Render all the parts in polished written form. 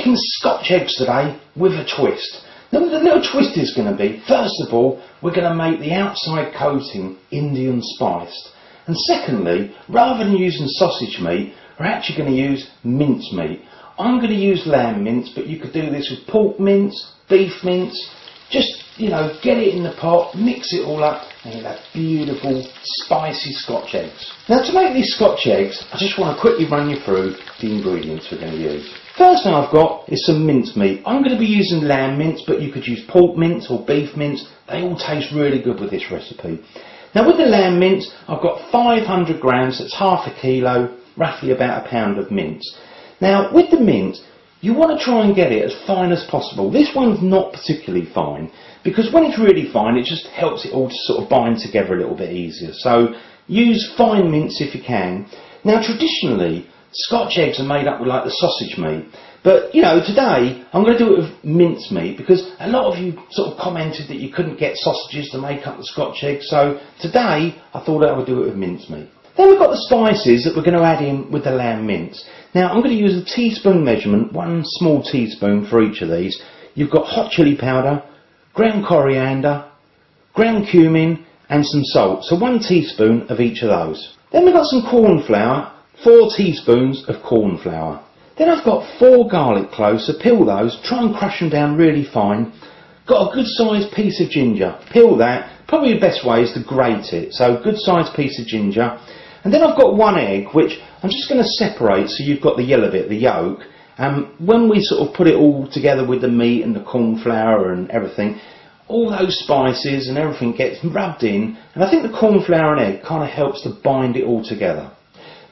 making Scotch eggs today with a twist. Now the little twist is going to be, first of all, we're going to make the outside coating Indian spiced. And secondly, rather than using sausage meat, we're actually going to use mince meat. I'm going to use lamb mince, but you could do this with pork mince, beef mince. Just, you know, get it in the pot, mix it all up, and you'll have beautiful, spicy Scotch eggs. Now to make these Scotch eggs, I just want to quickly run you through the ingredients we're going to use. First thing I've got is some mince meat. I'm going to be using lamb mince, but you could use pork mince or beef mince. They all taste really good with this recipe. Now with the lamb mince, I've got 500 grams, that's half a kilo, roughly about a pound of mince. Now with the mince, you want to try and get it as fine as possible. This one's not particularly fine, because when it's really fine, it just helps it all to sort of bind together a little bit easier. So use fine mince if you can. Now traditionally, Scotch eggs are made up with like the sausage meat. But, you know, today I'm going to do it with mince meat, because a lot of you sort of commented that you couldn't get sausages to make up the Scotch eggs. So today I thought I would do it with mince meat. Then we've got the spices that we're going to add in with the lamb mince. Now I'm going to use a teaspoon measurement, 1 small teaspoon for each of these. You've got hot chili powder, ground coriander, ground cumin and some salt. So 1 teaspoon of each of those. Then we've got some corn flour, 4 teaspoons of corn flour. Then I've got 4 garlic cloves, so peel those, try and crush them down really fine. Got a good sized piece of ginger, peel that. Probably the best way is to grate it, so good sized piece of ginger. And then I've got 1 egg, which I'm just going to separate so you've got the yellow bit, the yolk. When we sort of put it all together with the meat and the corn flour and everything, all those spices and everything gets rubbed in, and I think the corn flour and egg kind of helps to bind it all together.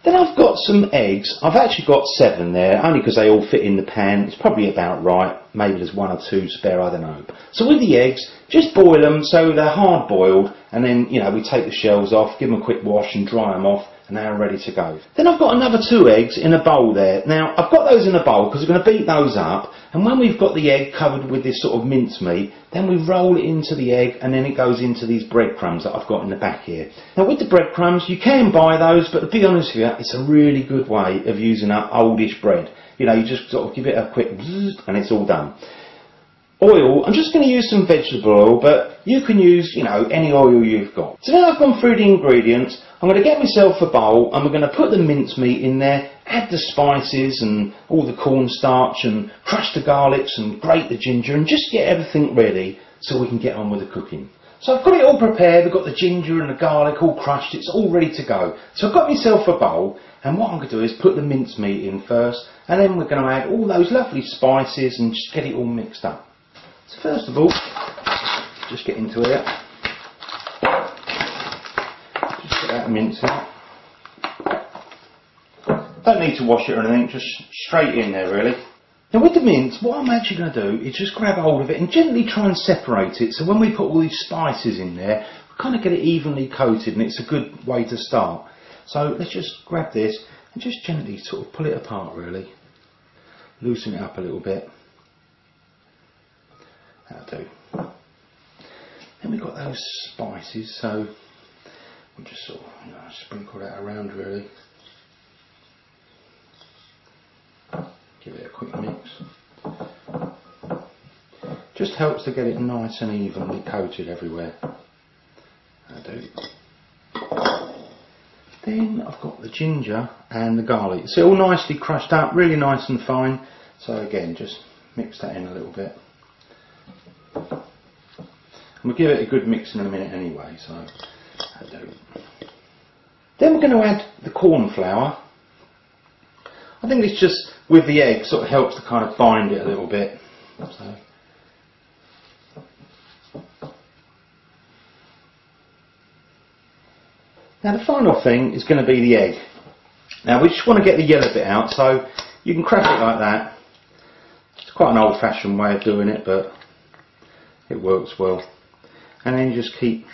Then I've got some eggs. I've actually got 7 there, only because they all fit in the pan. It's probably about right. Maybe there's 1 or 2 spare, I don't know. So with the eggs, just boil them so they're hard boiled, and then, you know, we take the shells off, give them a quick wash and dry them off, and they're ready to go. Then I've got another 2 eggs in a bowl there. Now I've got those in a bowl because we're going to beat those up, and when we've got the egg covered with this sort of mincemeat, then we roll it into the egg, and then it goes into these breadcrumbs that I've got in the back here. Now with the breadcrumbs, you can buy those, but to be honest with you, it's a really good way of using up oldish bread. You know, you just sort of give it a quick bzzz, and it's all done. Oil, I'm just going to use some vegetable oil, but you can use, you know, any oil you've got. So now I've gone through the ingredients, I'm going to get myself a bowl and we're going to put the mincemeat in there, add the spices and all the cornstarch and crush the garlics and grate the ginger and just get everything ready so we can get on with the cooking. So I've got it all prepared, I've got the ginger and the garlic all crushed, it's all ready to go. So I've got myself a bowl, and what I'm going to do is put the mincemeat in first, and then we're going to add all those lovely spices and just get it all mixed up. So first of all, just get into it. Just get that mince out. Don't need to wash it or anything, just straight in there really. Now with the mince, what I'm actually going to do is just grab hold of it and gently try and separate it, so when we put all these spices in there, we kind of get it evenly coated, and it's a good way to start. So let's just grab this and just gently sort of pull it apart really. Loosen it up a little bit. That'll do. Then we've got those spices, so we'll just sort of, you know, sprinkle that around really. Give it a quick mix. Just helps to get it nice and evenly coated everywhere. That'll do. Then I've got the ginger and the garlic. It's all nicely crushed up, really nice and fine. So again, just mix that in a little bit. And we'll give it a good mix in a minute anyway, so that'll do. Then we're going to add the corn flour. I think it's just with the egg sort of helps to kind of bind it a little bit. So. Now the final thing is going to be the egg. Now we just want to get the yellow bit out, so you can crack it like that. It's quite an old-fashioned way of doing it, but it works well. And then you just keep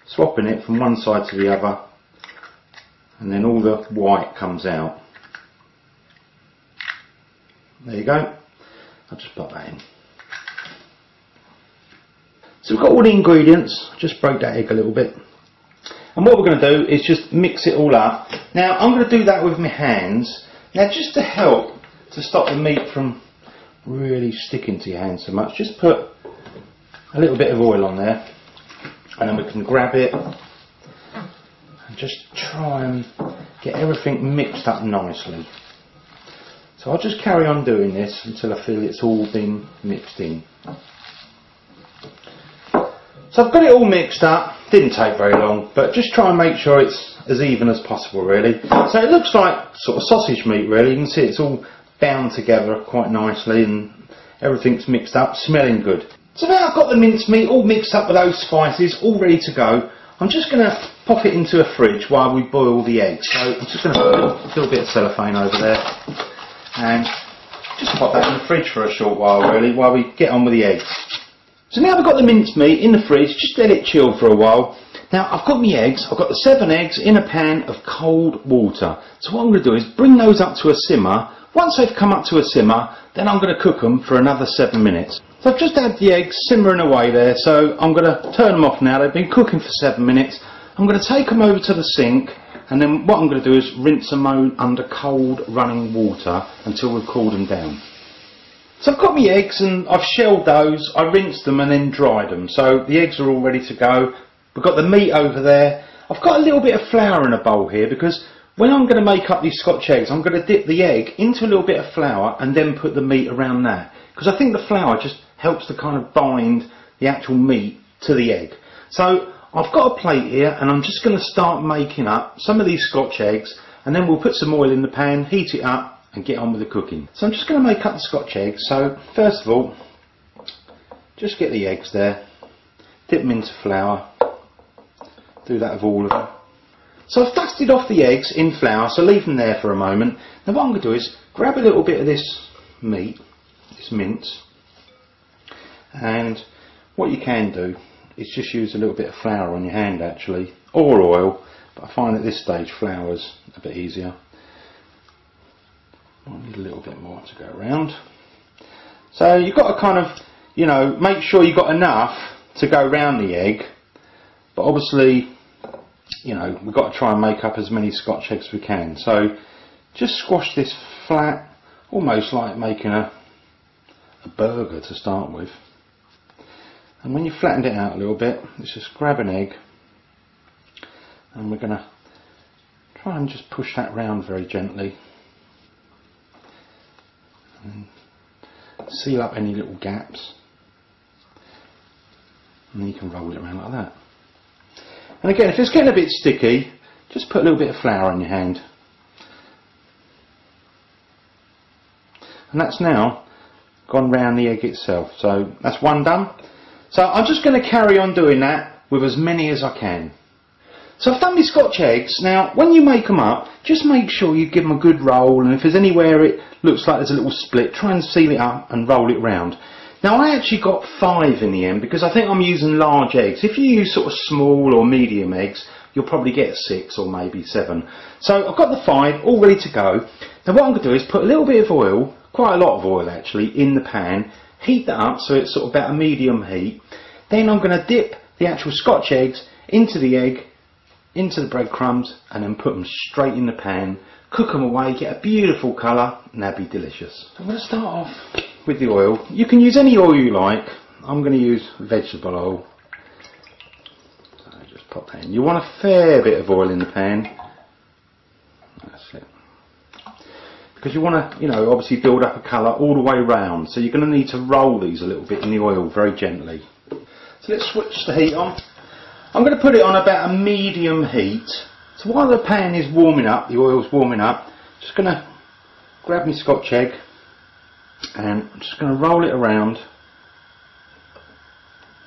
swapping it from one side to the other, and then all the white comes out. There you go. I'll just pop that in. So we've got all the ingredients. Just break that egg a little bit. And what we're going to do is just mix it all up. Now I'm going to do that with my hands, Now just to help to stop the meat from really sticking to your hand so much, just put a little bit of oil on there, and then we can grab it and just try and get everything mixed up nicely. So I'll just carry on doing this until I feel it's all been mixed in. So I've got it all mixed up, didn't take very long, but just try and make sure it's as even as possible really. So it looks like sort of sausage meat really, you can see it's all bound together quite nicely and everything's mixed up, smelling good. So now I've got the mincemeat all mixed up with those spices, all ready to go. I'm just going to pop it into a fridge while we boil the eggs. So I'm just going to put a little bit of cellophane over there and just pop that in the fridge for a short while really, while we get on with the eggs. So now I've got the mincemeat in the fridge, just let it chill for a while. Now I've got my eggs, I've got the 7 eggs in a pan of cold water. So what I'm going to do is bring those up to a simmer. Once they've come up to a simmer, then I'm going to cook them for another 7 minutes. So I've just had the eggs simmering away there, so I'm going to turn them off now. They've been cooking for 7 minutes. I'm going to take them over to the sink, and then what I'm going to do is rinse them under cold running water until we've cooled them down. So I've got my eggs and I've shelled those, I rinsed them and then dried them. So the eggs are all ready to go. We've got the meat over there. I've got a little bit of flour in a bowl here because when I'm going to make up these Scotch eggs, I'm going to dip the egg into a little bit of flour and then put the meat around that. Because I think the flour just helps to kind of bind the actual meat to the egg. So I've got a plate here and I'm just going to start making up some of these Scotch eggs, and then we'll put some oil in the pan, heat it up and get on with the cooking. So I'm just going to make up the Scotch eggs. So first of all, just get the eggs there, dip them into flour, do that with all of them. So I've dusted off the eggs in flour, so leave them there for a moment. Now what I'm going to do is grab a little bit of this meat, this mince, and what you can do is just use a little bit of flour on your hand actually, or oil, but I find at this stage flour's a bit easier. I need a little bit more to go around. So you've got to kind of, you know, make sure you've got enough to go around the egg, but obviously, you know, we've got to try and make up as many Scotch eggs as we can. So just squash this flat, almost like making a burger to start with. And when you've flattened it out a little bit, let's just grab an egg and we're going to try and just push that round very gently and seal up any little gaps, and then you can roll it around like that. And again, if it's getting a bit sticky, just put a little bit of flour on your hand. And that's now gone round the egg itself. So that's one done. So I'm just going to carry on doing that with as many as I can. So I've done my Scotch eggs. Now when you make them up, just make sure you give them a good roll, and if there's anywhere it looks like there's a little split, try and seal it up and roll it round. Now I actually got 5 in the end because I think I'm using large eggs. If you use sort of small or medium eggs, you'll probably get 6 or maybe 7. So I've got the 5 all ready to go. Now what I'm going to do is put a little bit of oil, quite a lot of oil actually, in the pan, heat that up so it's sort of about a medium heat. Then I'm going to dip the actual Scotch eggs into the egg, into the breadcrumbs, and then put them straight in the pan, cook them away, get a beautiful colour, and they'll be delicious. So I'm going to start off with the oil. You can use any oil you like. I'm going to use vegetable oil. So just pop that in. You want a fair bit of oil in the pan. That's it. Because you want to, you know, obviously build up a colour all the way round. So you're going to need to roll these a little bit in the oil very gently. So let's switch the heat on. I'm going to put it on about a medium heat. So while the pan is warming up, the oil's warming up, just going to grab my Scotch egg and I'm just going to roll it around.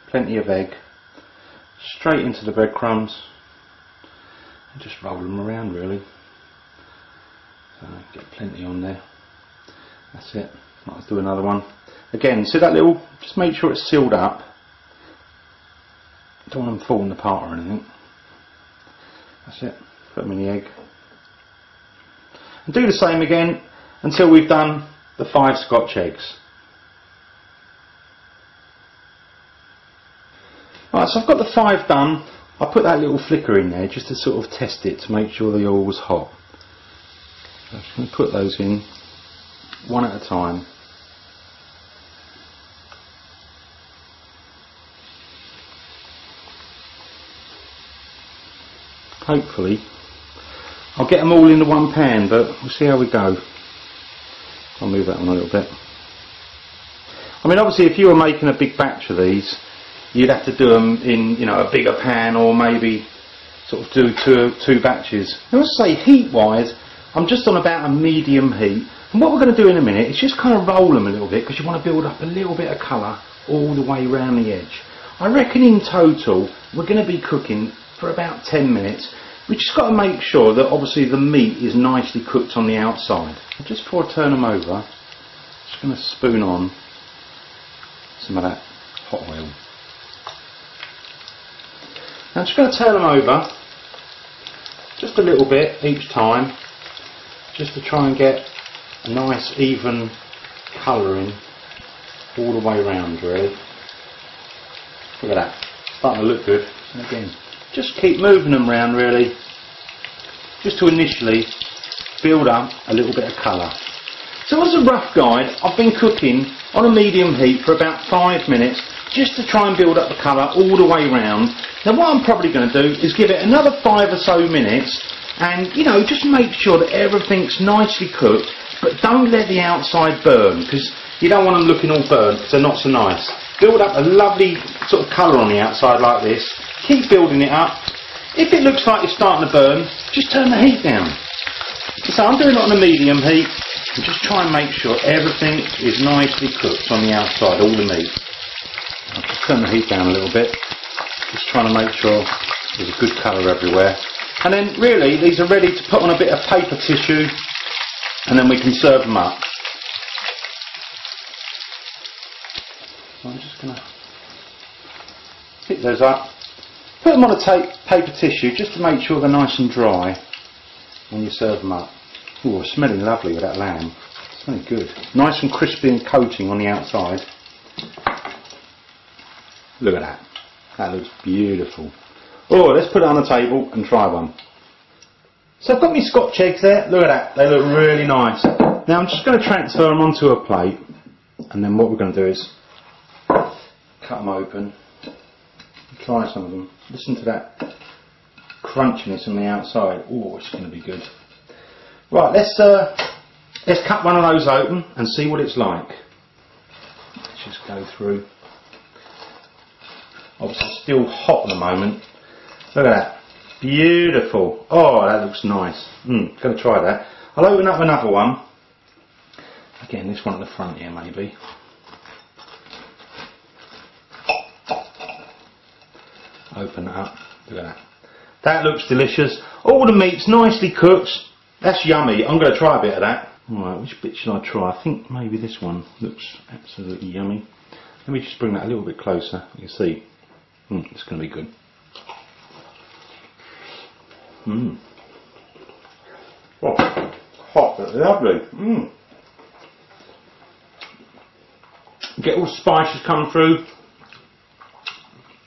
Plenty of egg. Straight into the breadcrumbs. And just roll them around really. So get plenty on there. That's it. Let's do another one. Again, see that little, just make sure it's sealed up. Don't want them falling apart or anything. That's it. Put them in the egg. And do the same again until we've done the 5 Scotch eggs. Right, so I've got the 5 done. I put that little flicker in there just to sort of test it to make sure the oil was hot. So I'm just going to put those in one at a time. Hopefully I'll get them all into one pan, but we'll see how we go. I'll move that one a little bit. I mean, obviously if you were making a big batch of these, you'd have to do them in, you know, a bigger pan, or maybe sort of do two batches. I must say, heat wise, I'm just on about a medium heat, and what we're going to do in a minute is just kind of roll them a little bit, because you want to build up a little bit of colour all the way around the edge. I reckon in total we're going to be cooking for about 10 minutes. We just got to make sure that obviously the meat is nicely cooked on the outside. Just before I turn them over, I'm just going to spoon on some of that hot oil. Now I'm just going to turn them over just a little bit each time, just to try and get a nice even colouring all the way around, really. Look at that, it's starting to look good. And again, just keep moving them around, really, just to initially build up a little bit of colour. So as a rough guide, I've been cooking on a medium heat for about 5 minutes, just to try and build up the colour all the way around. Now what I'm probably going to do is give it another 5 or so minutes, and you know, just make sure that everything's nicely cooked, but don't let the outside burn, because you don't want them looking all burnt, because they're not so nice. Build up a lovely sort of colour on the outside like this. Keep building it up. If it looks like it's starting to burn, just turn the heat down. So I'm doing it on a medium heat, and just try and make sure everything is nicely cooked on the outside, all the meat. I'll just turn the heat down a little bit, just trying to make sure there's a good colour everywhere. And then really these are ready to put on a bit of paper tissue, and then we can serve them up. So I'm just going to pick those up, put them on a paper tissue just to make sure they're nice and dry when you serve them up. Oh, smelling lovely with that lamb. Smelling good. Nice and crispy and coating on the outside. Look at that. That looks beautiful. Oh, let's put it on the table and try one. So I've got my Scotch eggs there. Look at that. They look really nice. Now I'm just going to transfer them onto a plate, and then what we're going to do is cut them open. Try some of them. Listen to that crunchiness on the outside. Oh, it's going to be good. Right, let's cut one of those open and see what it's like. Let's just go through. Obviously still hot at the moment. Look at that. Beautiful. Oh, that looks nice. Going to try that. I'll open up another one. Again, this one at the front here maybe. Open it up. Look at that. That looks delicious. All the meat's nicely cooked. That's yummy. I'm going to try a bit of that. Alright, which bit should I try? I think maybe this one looks absolutely yummy. Let me just bring that a little bit closer. You can see. It's going to be good. Oh, hot but lovely. Get all the spices coming through.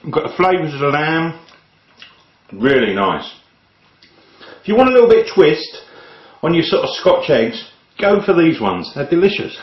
You've got the flavours of the lamb. Really nice. If you want a little bit of twist on your sort of Scotch eggs, go for these ones. They're delicious.